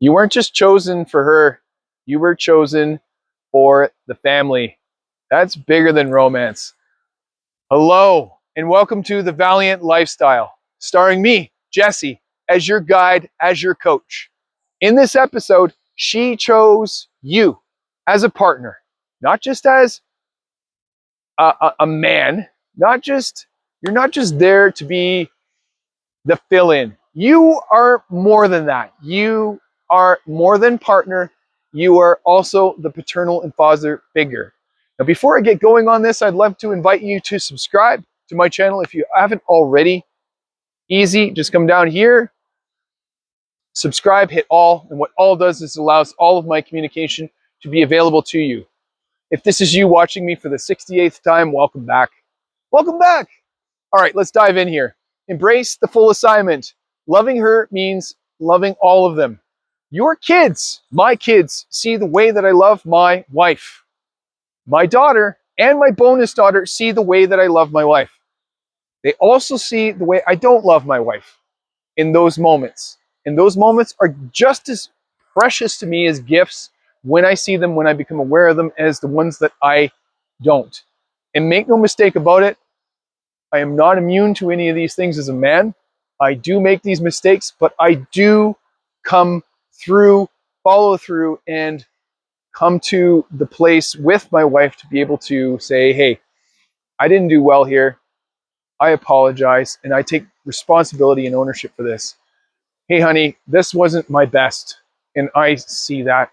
You weren't just chosen for her, you were chosen for the family. That's bigger than romance. Hello, and welcome to The Valiant Lifestyle, starring me, Jesse, as your guide, as your coach. In this episode, she chose you as a partner, not just as a man, you're not just there to be the fill in. You are more than that. You are more than partner. You are also the paternal and father figure. Now, before I get going on this, I'd love to invite you to subscribe to my channel if you haven't already. Easy, just come down here, subscribe, hit all, and what all does is allows all of my communication to be available to you. If this is you watching me for the 68th time, welcome back. Welcome back. All right, let's dive in here. Embrace the full assignment. Loving her means loving all of them. Your kids, my kids, see the way that I love my wife. My daughter and my bonus daughter see the way that I love my wife. They also see the way I don't love my wife in those moments. And those moments are just as precious to me as gifts when I see them, when I become aware of them, as the ones that I don't. And make no mistake about it, I am not immune to any of these things as a man. I do make these mistakes, but I do come through, follow through, and come to the place with my wife to be able to say, hey, I didn't do well here. I apologize, and I take responsibility and ownership for this. Hey, honey, this wasn't my best, and I see that,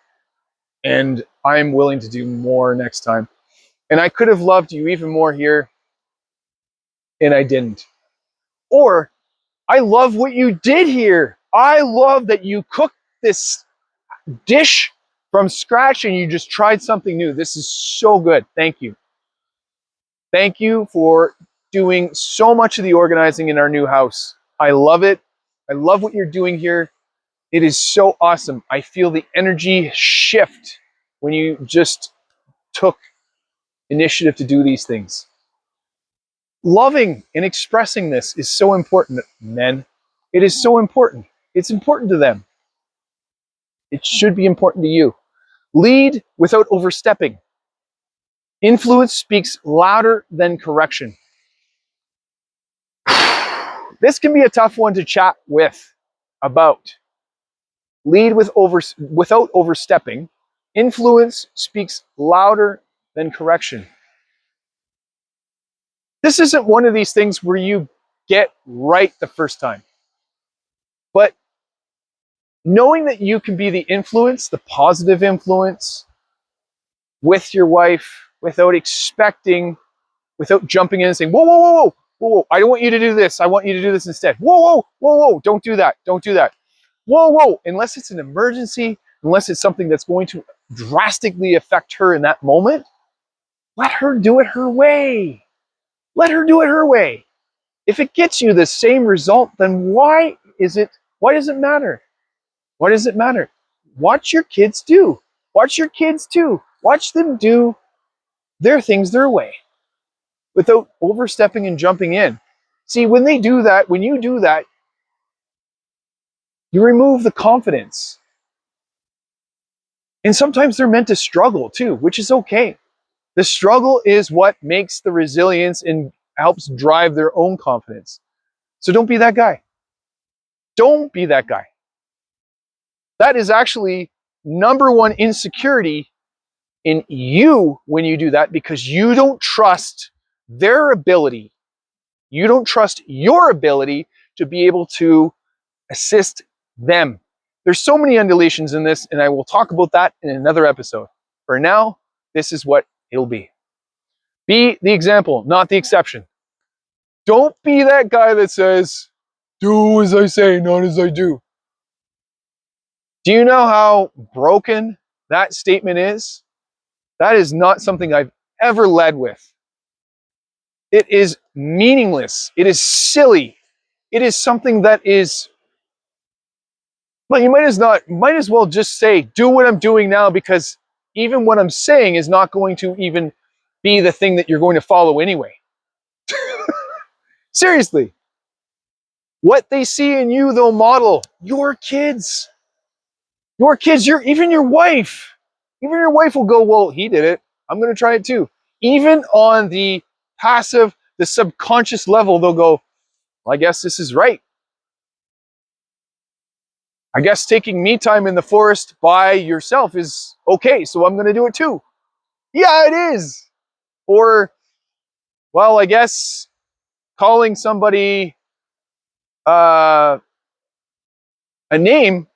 and I'm willing to do more next time. And I could have loved you even more here, and I didn't. Or, I love what you did here. I love that you cooked this dish from scratch and you just tried something new. This is so good. Thank you. Thank you for doing so much of the organizing in our new house. I love it. I love what you're doing here. It is so awesome. I feel the energy shift when you just took initiative to do these things. Loving and expressing this is so important, men. It is so important. It's important to them. It should be important to you. Lead without overstepping. Influence speaks louder than correction. This can be a tough one to chat with about. Lead without overstepping. Influence speaks louder than correction. This isn't one of these things where you get right the first time. But knowing that you can be the influence, the positive influence with your wife without jumping in and saying, whoa, whoa, whoa, whoa, whoa, whoa, I don't want you to do this. I want you to do this instead. Whoa, whoa, whoa, whoa, don't do that. Don't do that. Whoa, whoa, unless it's an emergency, unless it's something that's going to drastically affect her in that moment, let her do it her way. Let her do it her way. If it gets you the same result, then why does it matter? Why does it matter? Watch your kids do. Watch your kids too. Watch them do their things their way without overstepping and jumping in. See, when you do that, you remove the confidence. And sometimes they're meant to struggle too, which is okay. The struggle is what makes the resilience and helps drive their own confidence. So don't be that guy. Don't be that guy. That is actually number one insecurity in you when you do that, because you don't trust their ability. You don't trust your ability to be able to assist them. There's so many undulations in this, and I will talk about that in another episode. For now, this is what it'll be. Be the example, not the exception. Don't be that guy that says, do as I say, not as I do. Do you know how broken that statement is? That is not something I've ever led with. It is meaningless. It is silly. It is something that is, well, you might as well just say, do what I'm doing now, because even what I'm saying is not going to even be the thing that you're going to follow anyway. Seriously. What they see in you, they'll model. Your kids. Your kids, even your wife will go, well, he did it. I'm going to try it too. Even on the passive, the subconscious level, they'll go, well, I guess this is right. I guess taking me time in the forest by yourself is okay, so I'm going to do it too. Yeah, it is. Or, well, I guess calling somebody a name,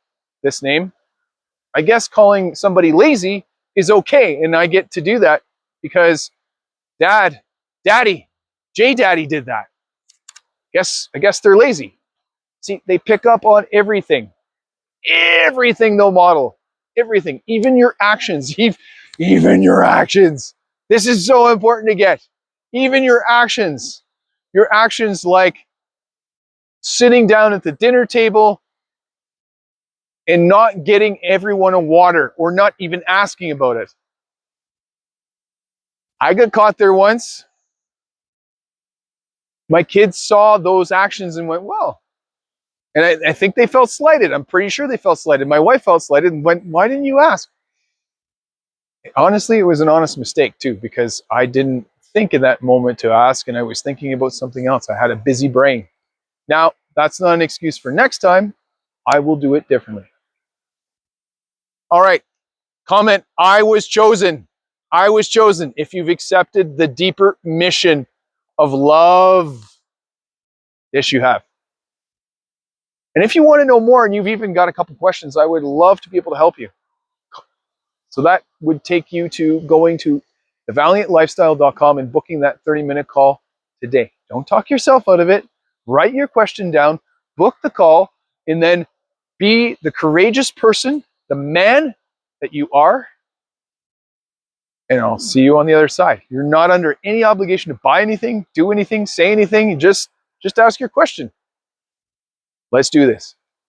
this name, I guess calling somebody lazy is okay, and I get to do that because Daddy, J Daddy did that. I guess they're lazy. See, they pick up on everything. Everything they'll model. Everything. Even your actions. Even your actions. This is so important to get. Even your actions. Your actions like sitting down at the dinner table and not getting everyone a water or not even asking about it. I got caught there once. My kids saw those actions and went, well. And I think they felt slighted. I'm pretty sure they felt slighted. My wife felt slighted and went, why didn't you ask? Honestly, it was an honest mistake too, because I didn't think in that moment to ask and I was thinking about something else. I had a busy brain. Now, that's not an excuse for next time. I will do it differently. All right. Comment, I was chosen. I was chosen. If you've accepted the deeper mission of love, yes, you have. And if you want to know more and you've even got a couple questions, I would love to be able to help you. So that would take you to going to thevaliantlifestyle.com and booking that 30-minute call today. Don't talk yourself out of it. Write your question down, book the call, and then be the courageous person, the man that you are, and I'll see you on the other side. You're not under any obligation to buy anything, do anything, say anything. Just ask your question. Let's do this.